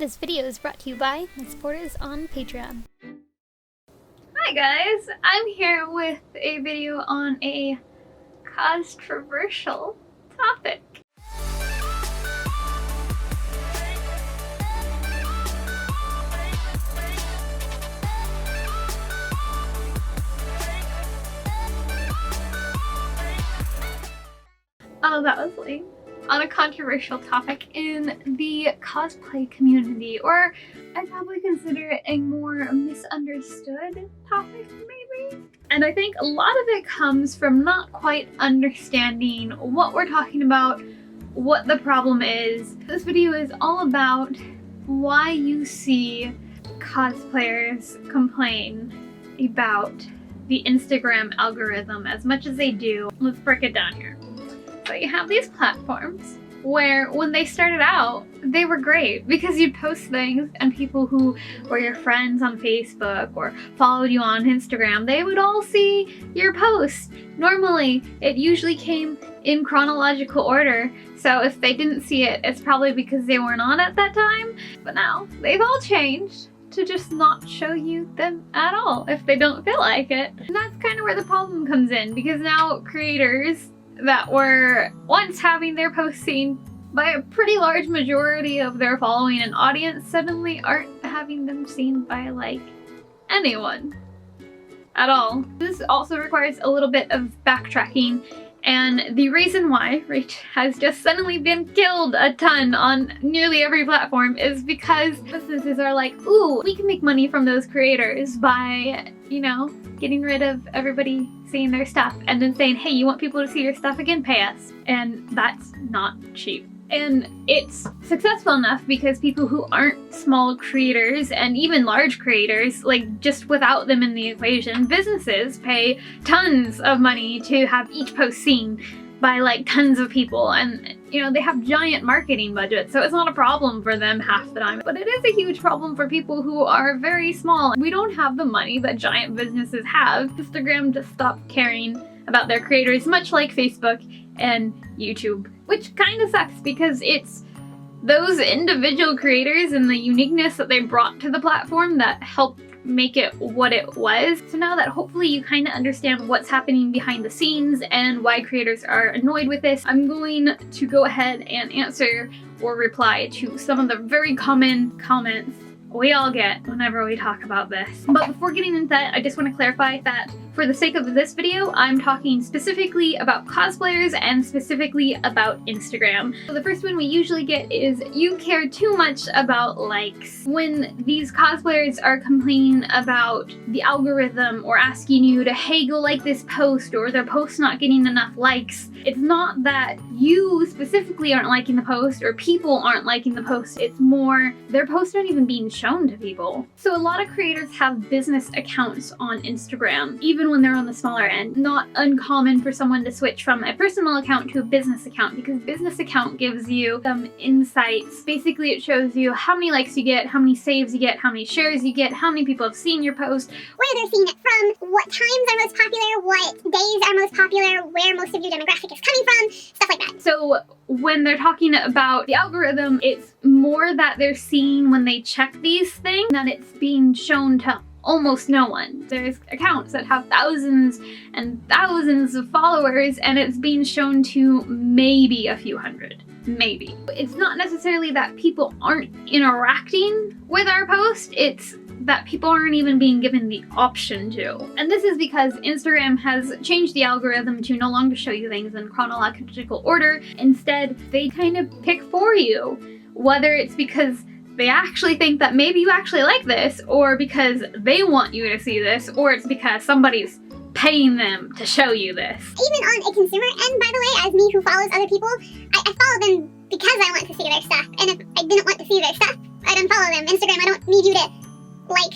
This video is brought to you by my supporters on Patreon. Hi guys, I'm here with a video on a controversial topic. Oh, that was lame. On a controversial topic in the cosplay community, or I'd probably consider it a more misunderstood topic, maybe? And I think a lot of it comes from not quite understanding what we're talking about, what the problem is. This video is all about why you see cosplayers complain about the Instagram algorithm as much as they do. Let's break it down here. So you have these platforms where when they started out, they were great because you'd post things and people who were your friends on Facebook or followed you on Instagram, they would all see your post. Normally, it usually came in chronological order, so if they didn't see it, it's probably because they weren't on at that time. But now, they've all changed to just not show you them at all if they don't feel like it. And that's kind of where the problem comes in, because now creators that were once having their posts seen by a pretty large majority of their following and audience suddenly aren't having them seen by like anyone at all. This also requires a little bit of backtracking, and the reason why Rach has just suddenly been killed a ton on nearly every platform is because businesses are like, ooh, we can make money from those creators by, you know, getting rid of everybody seeing their stuff and then saying, hey, you want people to see your stuff again? Pay us. And that's not cheap. And it's successful enough because people who aren't small creators and even large creators, like just without them in the equation, businesses pay tons of money to have each post seen by like tons of people, and you know, they have giant marketing budgets, so it's not a problem for them half the time. But it is a huge problem for people who are very small. We don't have the money that giant businesses have. Instagram just stopped caring about their creators, much like Facebook and YouTube, which kind of sucks because it's those individual creators and the uniqueness that they brought to the platform that helped make it what it was. So now that hopefully you kind of understand what's happening behind the scenes and why creators are annoyed with this, I'm going to go ahead and answer or reply to some of the very common comments we all get whenever we talk about this. But before getting into that, I just want to clarify that for the sake of this video, I'm talking specifically about cosplayers and specifically about Instagram. So the first one we usually get is, you care too much about likes. When these cosplayers are complaining about the algorithm or asking you to, hey, go like this post, or their post not getting enough likes, it's not that you specifically aren't liking the post or people aren't liking the post, it's more their posts aren't even being shown to people. So a lot of creators have business accounts on Instagram, even when they're on the smaller end. Not uncommon for someone to switch from a personal account to a business account, because business account gives you some insights. Basically, it shows you how many likes you get, how many saves you get, how many shares you get, how many people have seen your post, where they're seeing it from, what times are most popular, what days are most popular, where most of your demographic is coming from, stuff like that. So when they're talking about the algorithm, it's more that they're seeing when they check these things that it's being shown to almost no one. There's accounts that have thousands and thousands of followers and it's being shown to maybe a few hundred. Maybe. It's not necessarily that people aren't interacting with our post, it's that people aren't even being given the option to. And this is because Instagram has changed the algorithm to no longer show you things in chronological order. Instead, they kind of pick for you, whether it's because they actually think that maybe you actually like this, or because they want you to see this, or it's because somebody's paying them to show you this. Even on a consumer end, by the way, as me who follows other people, I follow them because I want to see their stuff. And if I didn't want to see their stuff, I'd unfollow them. Instagram, I don't need you to, like,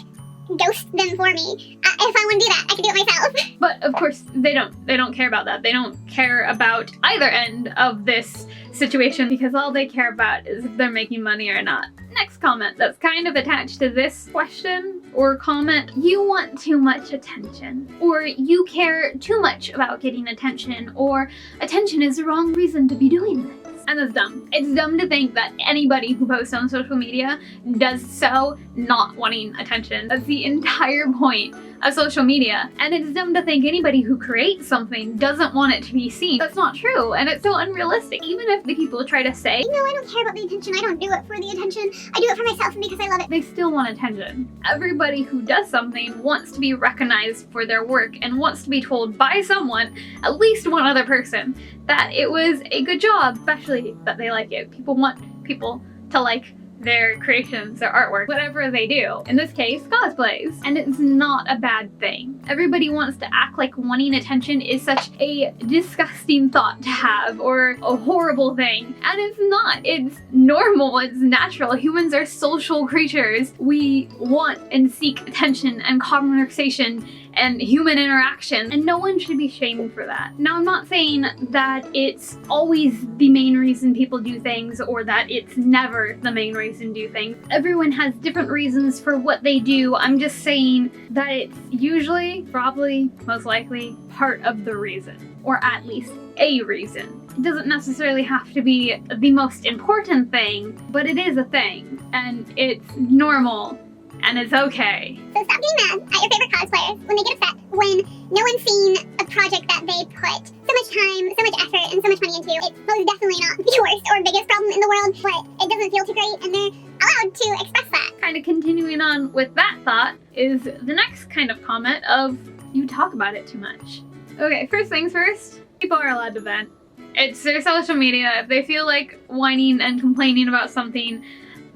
ghost them for me. If I want to do that, I can do it myself. But of course, they don't care about that. They don't care about either end of this situation, because all they care about is if they're making money or not. Next comment that's kind of attached to this question or comment, you want too much attention, or you care too much about getting attention, or attention is the wrong reason to be doing this. And that's dumb. It's dumb to think that anybody who posts on social media does so not wanting attention. That's the entire point of social media. And it's dumb to think anybody who creates something doesn't want it to be seen. That's not true, and it's so unrealistic. Even if the people try to say, no, I don't care about the attention, I don't do it for the attention, I do it for myself and because I love it, they still want attention. Everybody who does something wants to be recognized for their work and wants to be told by someone, at least one other person, that it was a good job, especially that they like it. People want people to like their creations, their artwork, whatever they do. In this case, cosplays. And it's not a bad thing. Everybody wants to act like wanting attention is such a disgusting thought to have, or a horrible thing. And it's not. It's normal. It's natural. Humans are social creatures. We want and seek attention and conversation and human interaction, and no one should be shamed for that. Now, I'm not saying that it's always the main reason people do things, or that it's never the main reason to do things. Everyone has different reasons for what they do. I'm just saying that it's usually, probably, most likely, part of the reason, or at least a reason. It doesn't necessarily have to be the most important thing, but it is a thing, and it's normal. And it's okay. So stop getting mad at your favorite cosplayers when they get upset when no one's seen a project that they put so much time, so much effort, and so much money into. It's most definitely not the worst or biggest problem in the world, but it doesn't feel too great, and they're allowed to express that. Kind of continuing on with that thought is the next kind of comment of, you talk about it too much. Okay, first things first, people are allowed to vent. It's their social media. If they feel like whining and complaining about something,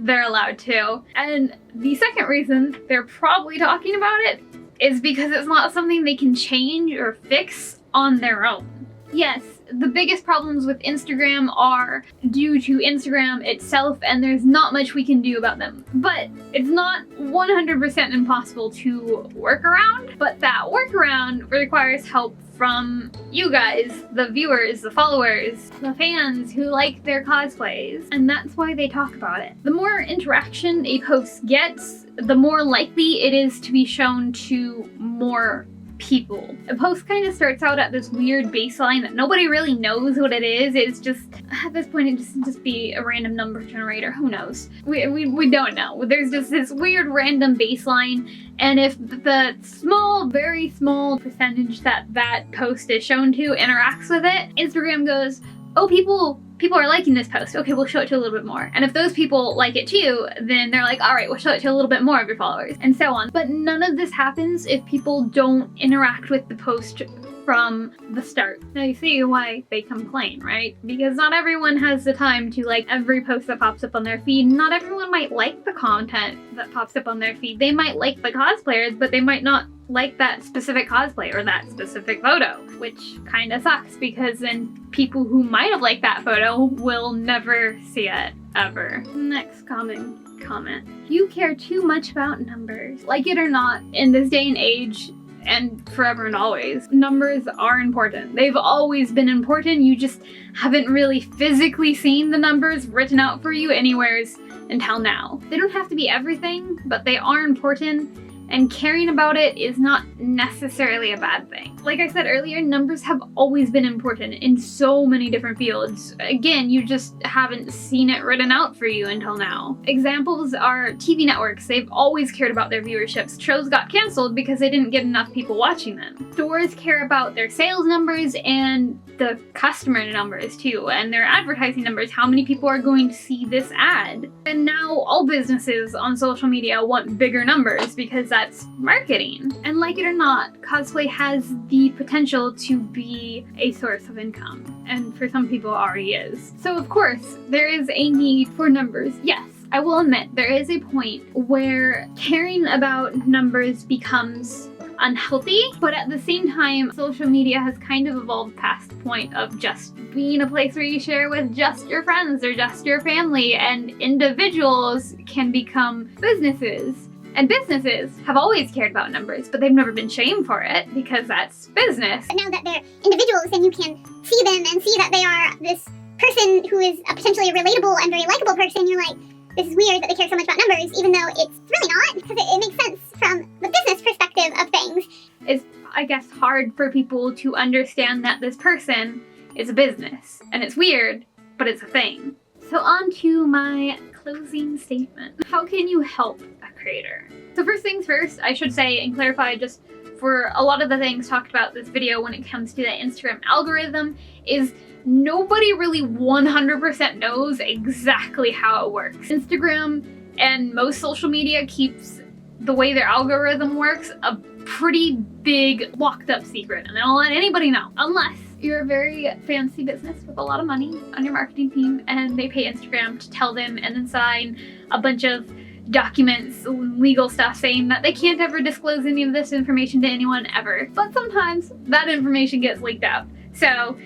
they're allowed to. And the second reason they're probably talking about it is because it's not something they can change or fix on their own. Yes, the biggest problems with Instagram are due to Instagram itself, and there's not much we can do about them. But it's not 100% impossible to work around, but that workaround requires help from you guys, the viewers, the followers, the fans who like their cosplays, and that's why they talk about it. The more interaction a post gets, the more likely it is to be shown to more people. A post kind of starts out at this weird baseline that nobody really knows what it is. It's just, at this point, it just be a random number generator. Who knows? We don't know. There's just this weird random baseline, and if the small, very small percentage that post is shown to interacts with it, Instagram goes, oh, people are liking this post. Okay, we'll show it to a little bit more. And if those people like it too, then they're like, all right, we'll show it to a little bit more of your followers, and so on. But none of this happens if people don't interact with the post from the start. Now you see why they complain, right? Because not everyone has the time to like every post that pops up on their feed. Not everyone might like the content that pops up on their feed. They might like the cosplayers, but they might not like that specific cosplay or that specific photo, which kind of sucks because then people who might have liked that photo will never see it ever. Next comment. You care too much about numbers. Like it or not, in this day and age, and forever and always, numbers are important. They've always been important. You just haven't really physically seen the numbers written out for you anywheres until now. They don't have to be everything, but they are important, and caring about it is not necessarily a bad thing. Like I said earlier, numbers have always been important in so many different fields. Again, you just haven't seen it written out for you until now. Examples are TV networks. They've always cared about their viewerships. Shows got canceled because they didn't get enough people watching them. Stores care about their sales numbers and the customer numbers too, and their advertising numbers. How many people are going to see this ad? And now all businesses on social media want bigger numbers because that's marketing. And like it or not, cosplay has the potential to be a source of income, and for some people already is. So of course, there is a need for numbers. Yes, I will admit there is a point where caring about numbers becomes unhealthy, but at the same time, social media has kind of evolved past the point of just being a place where you share with just your friends or just your family, and individuals can become businesses. And businesses have always cared about numbers, but they've never been shamed for it because that's business. But now that they're individuals and you can see them and see that they are this person who is a potentially relatable and very likable person, you're like, this is weird that they care so much about numbers, even though it's really not, because it makes sense from the business perspective of things. It's, I guess, hard for people to understand that this person is a business. And it's weird, but it's a thing. So on to my closing statement. How can you help a creator? So first things first, I should say and clarify, just for a lot of the things talked about this video when it comes to the Instagram algorithm, is nobody really 100% knows exactly how it works. Instagram and most social media keeps the way their algorithm works a pretty big locked up secret, and they don't let anybody know unless you're a very fancy business with a lot of money on your marketing team and they pay Instagram to tell them and then sign a bunch of documents, legal stuff saying that they can't ever disclose any of this information to anyone ever. But sometimes that information gets leaked out. So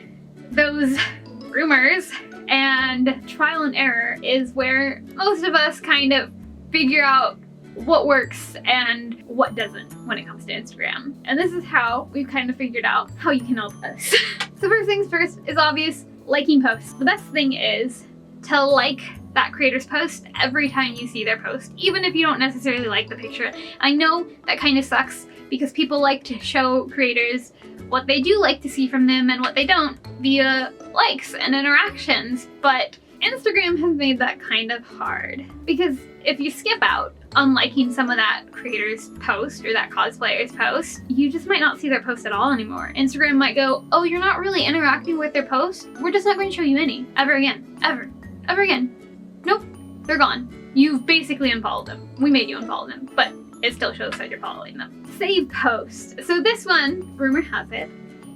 those rumors and trial and error is where most of us kind of figure out what works and what doesn't when it comes to Instagram. And this is how we've kind of figured out how you can help us. So first things first is obvious, liking posts. The best thing is to like that creator's post every time you see their post, even if you don't necessarily like the picture. I know that kind of sucks because people like to show creators what they do like to see from them and what they don't via likes and interactions, but Instagram has made that kind of hard because if you skip out on liking some of that creator's post or that cosplayer's post, you just might not see their post at all anymore. Instagram might go, oh, you're not really interacting with their post? We're just not going to show you any ever again. Ever again. Nope, they're gone. You've basically unfollowed them. We made you unfollow them, but it still shows that you're following them. Save post. So this one, rumor has it,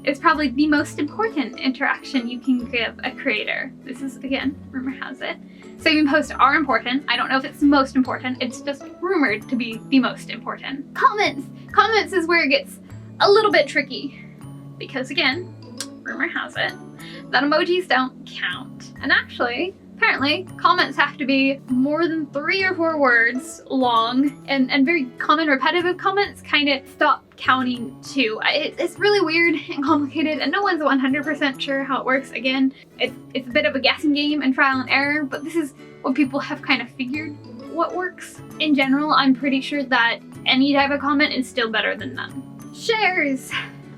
is probably the most important interaction you can give a creator. This is, again, rumor has it. Saving posts are important. I don't know if it's the most important. It's just rumored to be the most important. Comments. Comments is where it gets a little bit tricky because, again, rumor has it that emojis don't count. And actually, apparently, comments have to be more than 3 or 4 words long, and very common repetitive comments kind of stop counting too. It's really weird and complicated, and no one's 100% sure how it works. Again, it's a bit of a guessing game and trial and error, but this is what people have kind of figured what works. In general, I'm pretty sure that any type of comment is still better than none. Shares.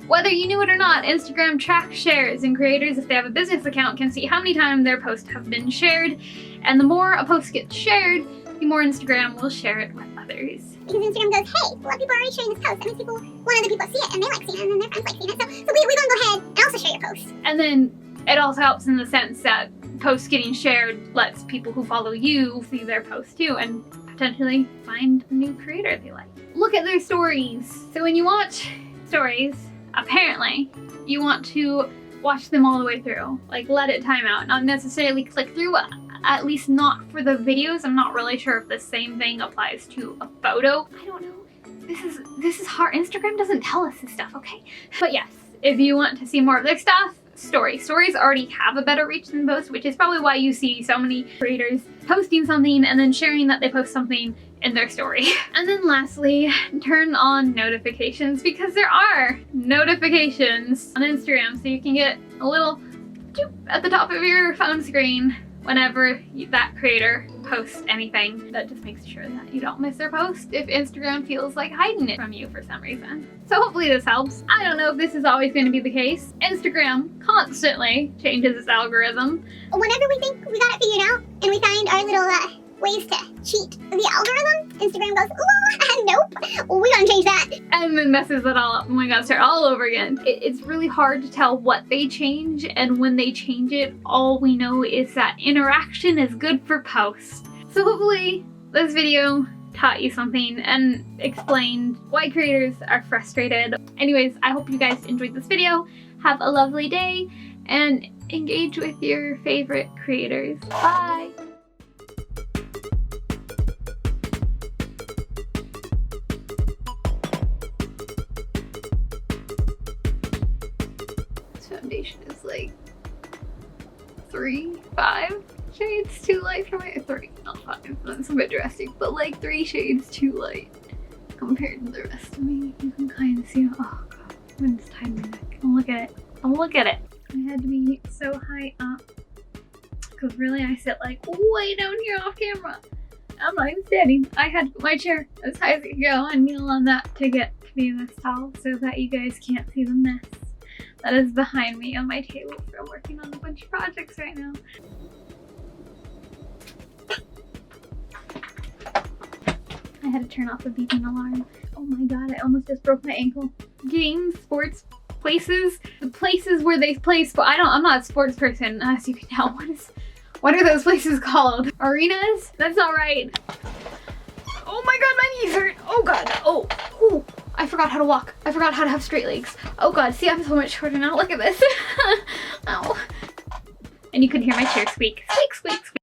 Whether you knew it or not, Instagram tracks shares, and creators, if they have a business account, can see how many times their posts have been shared. And the more a post gets shared, the more Instagram will share it with others. Because Instagram goes, hey, a lot of people are already sharing this post. That means people want other people to see it, and they like seeing it, and then their friends like seeing it. So we're going to go ahead and also share your post. And then it also helps in the sense that posts getting shared lets people who follow you see their posts too, and potentially find a new creator they like. Look at their stories. So when you watch stories, apparently, you want to watch them all the way through. Like, let it time out, not necessarily click through, at least not for the videos. I'm not really sure if the same thing applies to a photo. I don't know. This is hard. Instagram doesn't tell us this stuff, okay? But yes, if you want to see more of their stuff, stories already have a better reach than posts, which is probably why you see so many creators posting something and then sharing that they post something in their story. And then lastly, turn on notifications, because there are notifications on Instagram, so you can get a little doop at the top of your phone screen whenever that creator posts anything. That just makes sure that you don't miss their post if Instagram feels like hiding it from you for some reason. So hopefully this helps. I don't know if this is always going to be the case. Instagram constantly changes its algorithm. Whenever we think we got it figured out and we find our little ways to cheat the algorithm, Instagram goes, ooh, nope, we're gonna change that. And then messes it all up and we gotta start all over again. It's really hard to tell what they change, and when they change it, all we know is that interaction is good for posts. So hopefully this video taught you something and explained why creators are frustrated. Anyways, I hope you guys enjoyed this video. Have a lovely day and engage with your favorite creators. Bye! Foundation is like 5 shades too light for my 3, not 5, that's a bit drastic, but like 3 shades too light compared to the rest of me. You can kind of see, oh god, I'm just tying my neck. Oh, look at it. Oh, look at it. I had to be so high up because really I sit like way down here off camera. I'm not even standing. I had to put my chair as high as it could go and kneel on that to get to be this tall so that you guys can't see the mess. that is behind me on my table. So I'm working on a bunch of projects right now. I had to turn off the beeping alarm. Oh my god, I almost just broke my ankle. Games, sports, places, the places where they play sport. I'm not a sports person, as you can tell. What are those places called? Arenas? That's not right. Oh my god, my knees hurt. Oh god. Oh, ooh. I forgot how to walk. I forgot how to have straight legs. Oh god, see, I'm so much shorter now. Look at this. Ow. And you can hear my chair squeak. Squeak, squeak, squeak.